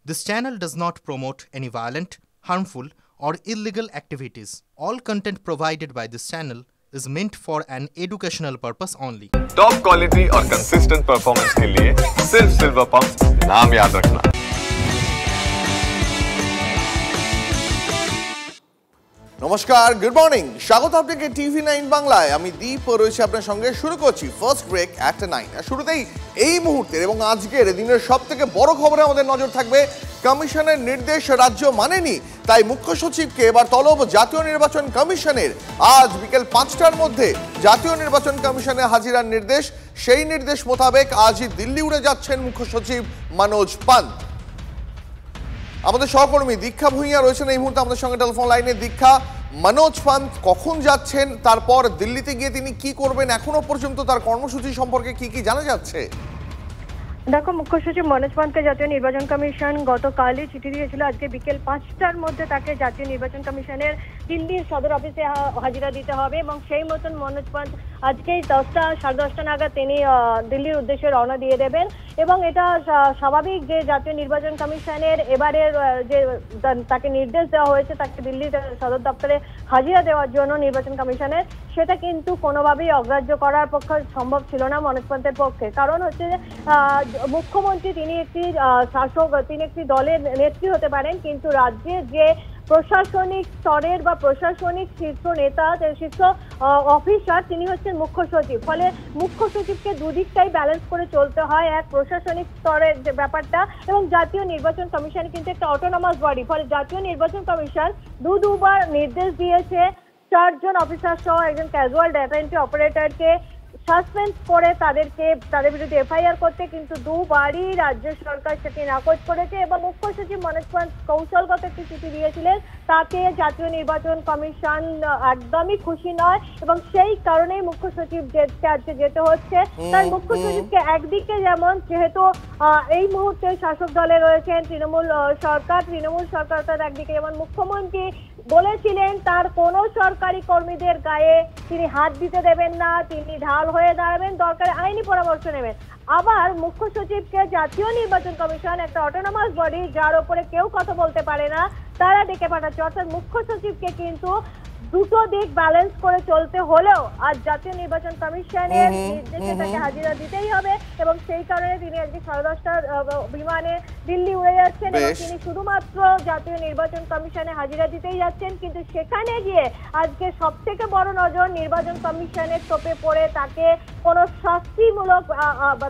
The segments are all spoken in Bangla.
This channel does not promote any violent, harmful, or illegal activities. All content provided by this channel is meant for an educational purpose only. Top quality और कंसिस्टेंट परफॉर्मेंस के लिए सिर्फ सिल्वर पंप नाम याद रखना। নমস্কার, গুড মর্নিং, স্বাগত আপনাকে TV9 বাংলায়। আমি দীপ রয়েছে আপনার সঙ্গে। শুরু করছি ফার্স্ট ব্রেক একটা 9। শুরুতেই এই মুহূর্তের এবং আজকের দিনের সবথেকে বড় খবরে আমাদের নজর থাকবে। কমিশনের নির্দেশ রাজ্য মানেনি, তাই মুখ্য সচিবকে এবার তলব জাতীয় নির্বাচন কমিশনের। আজ বিকেল 5টার মধ্যে জাতীয় নির্বাচন কমিশনে হাজিরার নির্দেশ। সেই নির্দেশ মোতাবেক আজই দিল্লি উড়ে যাচ্ছেন মুখ্য সচিব মনোজ পান্ত। আমাদের সহকর্মী দীক্ষা ভূঁইয়া রয়েছেন এই মুহূর্তে আমাদের সঙ্গে টেলিফোন লাইনে। দীক্ষা, মনোজ পান্ত কখন যাচ্ছেন, তারপর দিল্লিতে গিয়ে তিনি কি করবেন, এখনো পর্যন্ত তার কর্মসূচি সম্পর্কে কি জানা যাচ্ছে? দেখো, মুখ্য সচিব মনোজ পান্তকে জাতীয় নির্বাচন কমিশন গতকালই চিঠি দিয়েছিল। আজকে বিকেল 5টার মধ্যে তাকে জাতীয় নির্বাচন কমিশনের দিল্লির সদর অফিসে হাজিরা দিতে হবে এবং সেই মতন মনোজ পান্ত আজকেই 10টা-10:30 নাগাদ তিনি দিল্লির উদ্দেশ্যে রওনা দিয়ে দেবেন। এবং এটা স্বাভাবিক যে জাতীয় নির্বাচন কমিশনের এবারের যে তাকে নির্দেশ দেওয়া হয়েছে তাকে দিল্লির সদর দপ্তরে হাজিরা দেওয়ার জন্য নির্বাচন কমিশনের, সেটা কিন্তু কোনোভাবেই অগ্রাহ্য করার পক্ষে সম্ভব ছিল না মনোজ পান্তের পক্ষে। কারণ হচ্ছে যে মুখ্যমন্ত্রী তিনি একটি শাসক, তিনি একটি দলের নেত্রী হতে পারেন, কিন্তু রাজ্যের যে প্রশাসনিক স্তরের বা প্রশাসনিক শীর্ষ নেতা, শীর্ষ অফিসার, তিনি হচ্ছেন মুখ্য সচিব। ফলে মুখ্য সচিবকে দুদিকটাই ব্যালেন্স করে চলতে হয়, এক প্রশাসনিক স্তরের যে ব্যাপারটা, এবং জাতীয় নির্বাচন কমিশন কিন্তু একটা অটোনমাস বডি। ফলে জাতীয় নির্বাচন কমিশন দুবার নির্দেশ দিয়েছে 4 জন অফিসার সহ একজন ক্যাজুয়াল ডাটা এন্ট্রি অপারেটরকে সাসপেন্ড করে তাদের বিরুদ্ধে এফআইআর করতে, কিন্তু দুবারই রাজ্য সরকার সেটি নাকচ করেছে। এবং মুখ্য সচিব মনোজ পান্ত কৌশলগত একটি চিঠি দিয়েছিলেন, তাতে জাতীয় নির্বাচন কমিশন একদমই খুশি নয় এবং সেই কারণেই মুখ্য সচিব আজকে যেতে হচ্ছে। তাই মুখ্য সচিবকে একদিকে যেমন, যেহেতু এই মুহূর্তে শাসক দলে রয়েছেন তৃণমূল সরকার তার একদিকে যেমন মুখ্যমন্ত্রী বলেছিলেন তার কোনো সরকারি কর্মীদের গায়ে তিনি হাত দিতে দেবেন না, তিনি ঢাল হয়ে দাঁড়াবেন, দরকারে আইনি পরামর্শ নেবেন। আবার মুখ্য সচিবকে জাতীয় নির্বাচন কমিশন, একটা অটোনমাস বডি যার উপরে কেউ কথা বলতে পারে না, তারা ডেকে পাঠাচ্ছে। অর্থাৎ মুখ্য সচিবকে কিন্তু দুটো দিক ব্যালেন্স করে চলতে হলেও আজ জাতীয় নির্বাচন কমিশনের নির্দেশে তাকে হাজিরা দিতেই হবে এবং সেই কারণে তিনি আজকে 10:30টার বিমানে দিল্লি উড়ে যাচ্ছেন এবং তিনি শুধুমাত্র জাতীয় নির্বাচন কমিশনে হাজিরা দিতেই যাচ্ছেন। কিন্তু সেখানে গিয়ে আজকে সব থেকে বড় নজর নির্বাচন কমিশনের তোপে পড়ে তাকে কোনো শাস্তিমূলক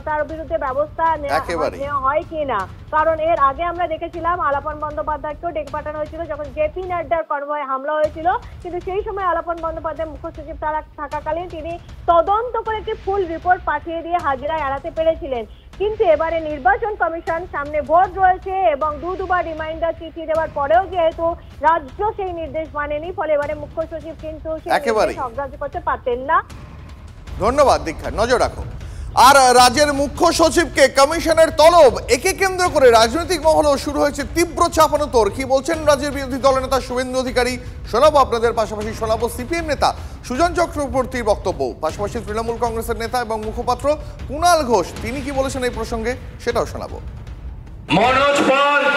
তার বিরুদ্ধে ব্যবস্থা নেওয়া হয় কিনা। কারণ এর আগে আমরা দেখেছিলাম আলাপন বন্দ্যোপাধ্যায়কেও ডেকে পাঠানো হয়েছিল যখন জেপি নাড্ডার কনভয়ে হামলা হয়েছিল, কিন্তু সেই সময় আলাপন বন্দ্যোপাধ্যায় মুখ্য সচিব তারা থাকাকালীন তিনি তদন্ত করে একটি ফুল রিপোর্ট পাঠিয়ে দিয়ে হাজিরা এড়াতে পেরেছিলেন। কিন্তু এবারে নির্বাচন কমিশন, সামনে ভোট রয়েছে এবং দুবার রিমাইন্ডার চিঠি দেওয়ার পরেও যেহেতু রাজ্য সেই নির্দেশ মানেনি, ফলে এবারে মুখ্য সচিব কিন্তু সেই নির্দেশ অগ্রাহ্য করতে পারতেন না। ধন্যবাদ দীক্ষা, নজর রাখো। আর রাজ্যের মুখ্য সচিবকে কমিশনের তলব, একে কেন্দ্র করে রাজনৈতিক মহলেও শুরু হয়েছে তীব্র চাপানোতর। কি বলছেন রাজ্যের বিরোধী দলনেতা শুভেন্দু অধিকারী, শোনাবো আপনাদের। পাশাপাশি শোনাবো সিপিএম নেতা সুজন চক্রবর্তীর বক্তব্য, পাশাপাশি তৃণমূল কংগ্রেসের নেতা এবং মুখপাত্র কুণাল ঘোষ তিনি কি বলেছেন এই প্রসঙ্গে সেটাও শোনাবো। মনোজ পান্ত,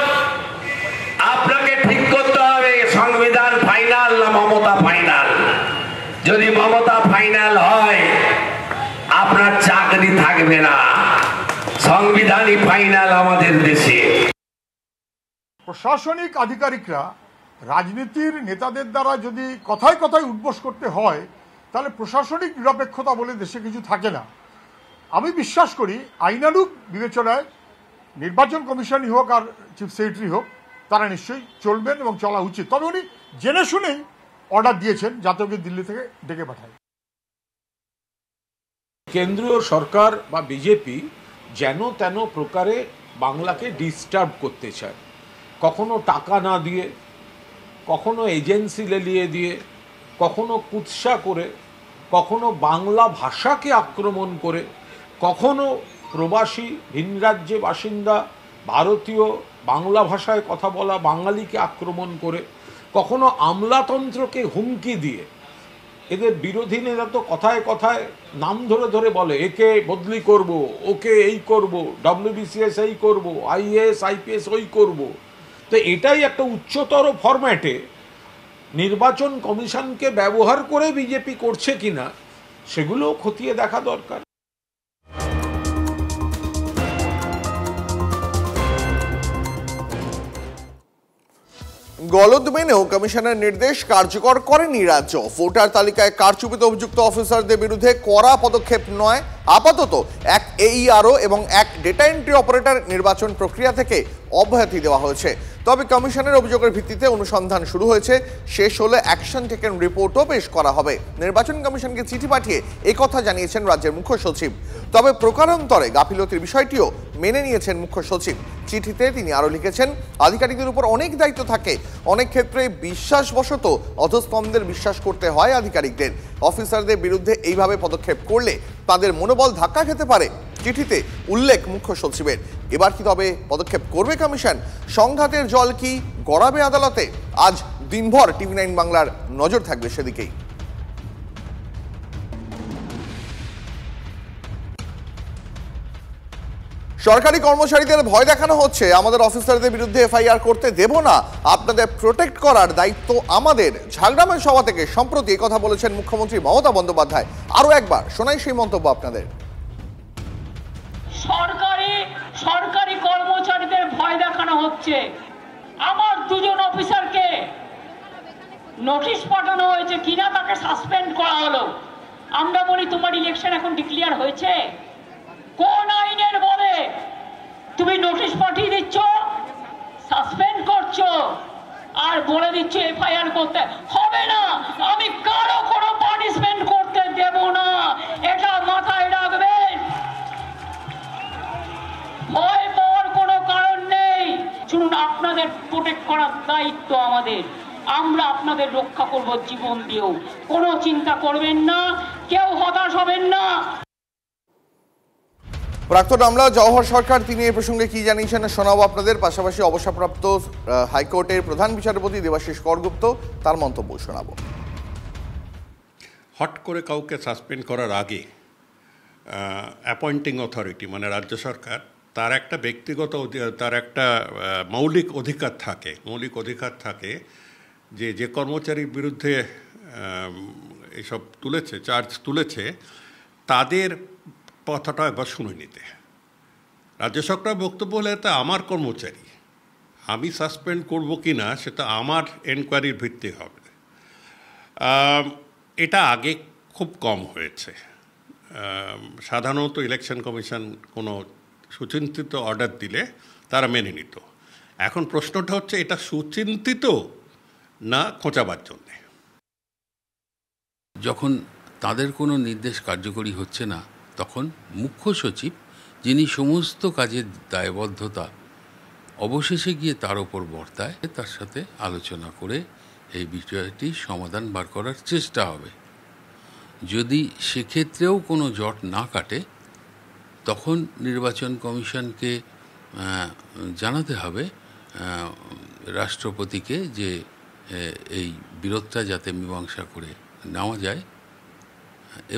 আপনাকে ঠিক করতে হবে সংবিধান ফাইনাল না মমতা ফাইনাল। যদি মমতা ফাইনাল হয় আপনার চাকরি থাকবে না, সংবিধানই ফাইনাল আমাদের দেশে। প্রশাসনিক আধিকারিকরা রাজনীতির নেতাদের দ্বারা যদি কথায় কথায় উদ্বোস করতে হয়, তাহলে প্রশাসনিক নিরপেক্ষতা বলে দেশে কিছু থাকে না। আমি বিশ্বাস করি আইনানুগ বিবেচনায় নির্বাচন কমিশনই হোক আর চিফ সেক্রেটারি হোক, তারা নিশ্চয়ই চলবেন এবং চলা উচিত। তবে উনি জেনে শুনেই অর্ডার দিয়েছেন যাতে ওকে দিল্লি থেকে ডেকে পাঠায়। কেন্দ্রীয় সরকার বা বিজেপি যেন তেন প্রকারে বাংলাকে ডিস্টার্ব করতে চায়, কখনো টাকা না দিয়ে, কখনো এজেন্সি লেলিয়ে দিয়ে, কখনো কুৎসা করে, কখনো বাংলা ভাষাকে আক্রমণ করে, কখনো প্রবাসী ভিন রাজ্যে বাসিন্দা ভারতীয় বাংলা ভাষায় কথা বলা বাঙালিকে আক্রমণ করে, কখনো আমলাতন্ত্রকে হুমকি দিয়ে এদের বিরোধী নেতা তো কথায় কথায় নাম ধরে ধরে বলে একে বদলি করব, ওকে এই করব, WBCS এই করব, IAS IPS ওই করব। তো এটাই একটা উচ্চতর ফরম্যাটে নির্বাচন কমিশনকে ব্যবহার করে বিজেপি করছে কিনা সেগুলো খতিয়ে দেখা দরকার। গলদ মেনেও কমিশনের নির্দেশ কার্যকর করেনি রাজ্য। ভোটার তালিকায় কারচুপিতে অভিযুক্ত অফিসারদের বিরুদ্ধে কড়া পদক্ষেপ নয়, আপাতত এক AERO এবং এক ডেটা এন্ট্রি অপারেটর নির্বাচন প্রক্রিয়া থেকে অব্যাহতি দেওয়া হয়েছে। তবে কমিশনের অভিযোগের ভিত্তিতে অনুসন্ধান শুরু হয়েছে, শেষ হলে অ্যাকশন টেকেন রিপোর্টও পেশ করা হবে। নির্বাচন কমিশনকে চিঠি পাঠিয়ে একথা জানিয়েছেন রাজ্যের মুখ্য সচিব। তবে প্রকারান্তরে গাফিলতির বিষয়টিও মেনে নিয়েছেন মুখ্য সচিব। চিঠিতে তিনি আরও লিখেছেন, আধিকারিকদের উপর অনেক দায়িত্ব থাকে, অনেক ক্ষেত্রে বিশ্বাসবশত অধস্তম্ভদের বিশ্বাস করতে হয় আধিকারিকদের। অফিসারদের বিরুদ্ধে এইভাবে পদক্ষেপ করলে তাদের মনোবল ধাক্কা খেতে পারে। চিঠিতে উল্লেখ মুখ্য সচিবের। এবার কি তবে পদক্ষেপ করবে কমিশন? সংঘাতের জল কি গড়াবে আদালতে? আজ দিনভর TV9 বাংলার নজর থাকবে সেদিকেই। সরকারি কর্মচারীদের ভয় দেখানো হচ্ছে, আমাদের অফিসারদের বিরুদ্ধে FIR করতে দেব না, আপনাদের প্রোটেক্ট করার দায়িত্ব আমাদের। ঝাড়গ্রামের সভা থেকে সম্প্রতি কথা বলেছেন মুখ্যমন্ত্রী মমতা বন্দ্যোপাধ্যায়। আরো একবার শোনাই সেই মন্তব্য আপনাদের। সরকারি কর্মচারীদের ভয় দেখানো হচ্ছে। আমার দুজন অফিসারকে নোটিশ পাঠানো হয়েছে, কিনা তাকে সাসপেন্ড করা হলো। আমরা বলি তোমার ইলেকশন এখন ডিক্লেয়ার হয়েছে, কোন আইনের বলে তুমি নোটিশ পাঠিয়ে দিচ্ছ, সাসপেন্ড করছো, আর বলে দিচ্ছ FIR করতে হবে না? আমি কারো কোনো পানিশমেন্ট করতে দেব না, এটা মাথায় রাখবেন। ভয় পাওয়ার কোনো কারণ নেই। শুনুন, আপনাদের প্রোটেক্ট করার দায়িত্ব আমাদের, আমরা আপনাদের রক্ষা করব জীবন দিয়েও। কোনো চিন্তা করবেন না, কেউ হতাশ হবেন না। প্রাক্তন আমলা জওহর সরকার তিনি এই প্রসঙ্গে কি জানিয়েছেন শোনাবো আপনাদের। পাশাপাশি অবসরপ্রাপ্ত হাইকোর্টের প্রধান বিচারপতি দেবাশিস করগুপ্ত তার মন্তব্য শোনাবো। হট করে কাউকে সাসপেন্ড করার আগে অ্যাপয়েন্টিং অথরিটি মানে রাজ্য সরকার, তার একটা ব্যক্তিগত তার একটা মৌলিক অধিকার থাকে যে কর্মচারীর বিরুদ্ধে এসব চার্জ তুলেছে তাদের কথাটা একবার শুনে নিতে। রাজ্য সরকারের বক্তব্য হলে তা আমার কর্মচারী, আমি সাসপেন্ড করব কি না সেটা আমার এনকোয়ারির ভিত্তি হবে। এটা আগে খুব কম হয়েছে। সাধারণত ইলেকশন কমিশন কোনো সুচিন্তিত অর্ডার দিলে তারা মেনে নিত। এখন প্রশ্নটা হচ্ছে এটা সুচিন্তিত না খোঁচাবার জন্যে। যখন তাদের কোনো নির্দেশ কার্যকরী হচ্ছে না, তখন মুখ্য সচিব, যিনি সমস্ত কাজের দায়বদ্ধতা অবশেষে গিয়ে তার ওপর বর্তায়, তার সাথে আলোচনা করে এই বিষয়টি সমাধান বার করার চেষ্টা হবে। যদি সেক্ষেত্রেও কোনো জট না কাটে, তখন নির্বাচন কমিশনকে জানাতে হবে রাষ্ট্রপতিকে যে এই বিরোধটা যাতে মীমাংসা করে নেওয়া যায়,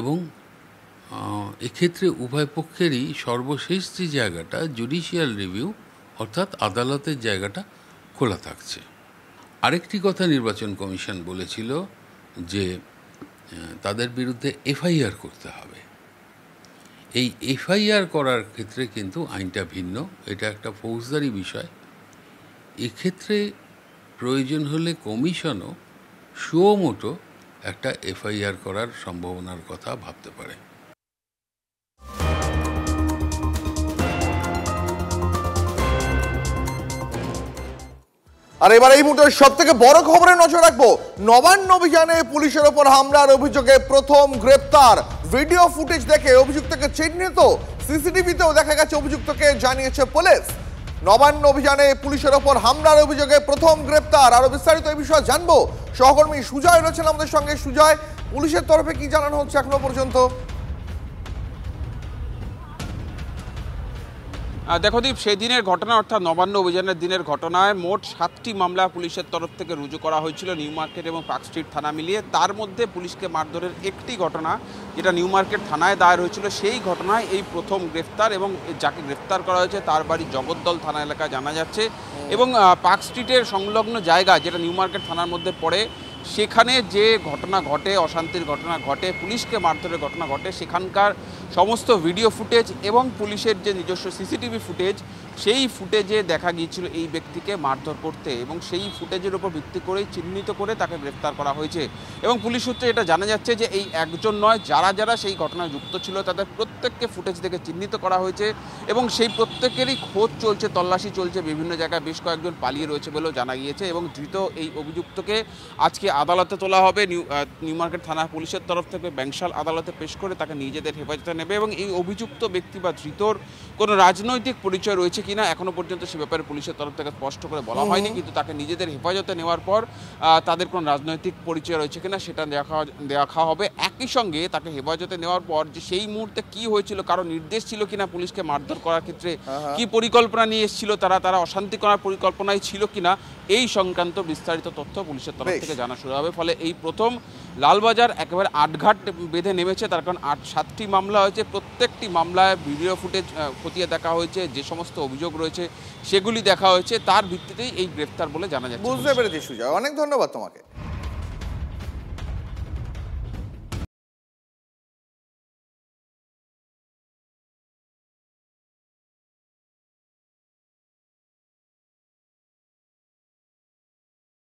এবং এক্ষেত্রে উভয় পক্ষেরই সর্বশেষ যে জায়গাটা জুডিশিয়াল রিভিউ অর্থাৎ আদালতের জায়গাটা খোলা থাকছে। আরেকটি কথা নির্বাচন কমিশন বলেছিল যে তাদের বিরুদ্ধে FIR করতে হবে। এই FIR করার ক্ষেত্রে কিন্তু আইনটা ভিন্ন, এটা একটা ফৌজদারি বিষয়। এক্ষেত্রে প্রয়োজন হলে কমিশনও সুমোটো একটা FIR করার সম্ভাবনার কথা ভাবতে পারে। আর এবার এই মুহূর্তে সব থেকে বড় খবরে নজর রাখবো। নবান্ন অভিযানে পুলিশের ওপর হামলার অভিযোগে প্রথম গ্রেপ্তার। ভিডিও ফুটেজ দেখে অভিযুক্তকে চিহ্নিত, CCTVতেও দেখা গেছে অভিযুক্তকে, জানিয়েছে পুলিশ। নবান্ন অভিযানে পুলিশের ওপর হামলার অভিযোগে প্রথম গ্রেপ্তার। আরো বিস্তারিত এই বিষয়ে জানবো, সহকর্মী সুজয় রয়েছেন আমাদের সঙ্গে। সুজয়, পুলিশের তরফে কি জানানো হচ্ছে এখনো পর্যন্ত? দেখো দীপ, সেই দিনের ঘটনা অর্থাৎ নবান্ন অভিযানের দিনের ঘটনায় মোট 7টি মামলা পুলিশের তরফ থেকে রুজু করা হয়েছিল নিউ মার্কেট এবং পার্ক স্ট্রিট থানা মিলিয়ে। তার মধ্যে পুলিশকে মারধরের একটি ঘটনা যেটা নিউ মার্কেট থানায় দায়ের হয়েছিল, সেই ঘটনায় এই প্রথম গ্রেফতার, এবং যাকে গ্রেফতার করা হয়েছে তার বাড়ি জগদ্দল থানা এলাকায় জানা যাচ্ছে। এবং পার্ক স্ট্রিটের সংলগ্ন জায়গা যেটা নিউ মার্কেট থানার মধ্যে পড়ে, সেখানে যে ঘটনা ঘটে, অশান্তির ঘটনা ঘটে, পুলিশকে মারধরের ঘটনা ঘটে, সেখানকার সমস্ত ভিডিও ফুটেজ এবং পুলিশের যে নিজস্ব সিসিটিভি ফুটেজ, সেই ফুটেজে দেখা গিয়েছিল এই ব্যক্তিকে মারধর করতে, এবং সেই ফুটেজের উপর ভিত্তি করেই চিহ্নিত করে তাকে গ্রেফতার করা হয়েছে। এবং পুলিশ সূত্রে এটা জানা যাচ্ছে যে এই একজন নয়, যারা যারা সেই ঘটনায় যুক্ত ছিল তাদের প্রত্যেককে ফুটেজ থেকে চিহ্নিত করা হয়েছে, এবং সেই প্রত্যেকেরই খোঁজ চলছে, তল্লাশি চলছে। বিভিন্ন জায়গায় বেশ কয়েকজন পালিয়ে রয়েছে বলেও জানা গিয়েছে, এবং ধৃত এই অভিযুক্তকে আজকে আদালতে তোলা হবে। নিউ মার্কেট থানা পুলিশের তরফ থেকে ব্যাংশাল আদালতে পেশ করে তাকে নিজেদের হেফাজতে নেবে। এবং এই অভিযুক্ত ব্যক্তি বা ধৃতর কোনো রাজনৈতিক পরিচয় রয়েছে কিনা এখনো পর্যন্ত সে ব্যাপারে পুলিশের তরফ থেকে স্পষ্ট করে বলা হয়নি, কিন্তু তাকে নিজেদের হেফাজতে নেওয়ার পর তাদের কোনো রাজনৈতিক পরিচয় রয়েছে কিনা সেটা দেখা হবে। একই সঙ্গে তাকে হেফাজতে নেওয়ার পর যে সেই মুহূর্তে কি হয়েছিল, কারো নির্দেশ ছিল কিনা পুলিশকে মারধর করার ক্ষেত্রে, কি পরিকল্পনা নিয়ে এসেছিল তারা অশান্তি করার পরিকল্পনায় ছিল কিনা, এই সংক্রান্ত বিস্তারিত তথ্য পুলিশের তরফ থেকে জানা শুরু হবে। ফলে এই প্রথম লালবাজার একেবারে আটঘাট বেঁধে নেমেছে, তার কারণ 7টি মামলা হয়েছে। প্রত্যেকটি মামলায় ভিডিও ফুটেজ খতিয়ে দেখা হয়েছে, যে সমস্ত অভিযোগ রয়েছে সেগুলি দেখা হয়েছে, তার ভিত্তিতেই এই গ্রেফতার বলে জানা যাচ্ছে। বুঝতে পেরেছি সুজয়, অনেক ধন্যবাদ তোমাকে।